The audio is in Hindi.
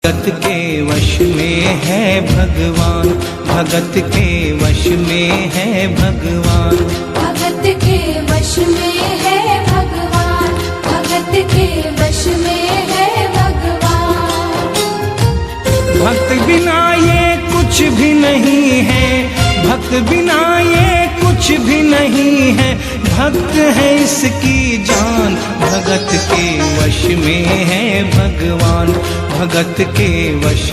भगत के वश में है भगवान, भगत के वश में है भगवान, भगत के वश में है भगवान, भगत के वश में है भगवान। भक्त बिना ये कुछ भी नहीं है, भक्त बिना ये कुछ भी नहीं है, भक्त है इसकी जान। भगत के वश में है भगवान, भगत के वश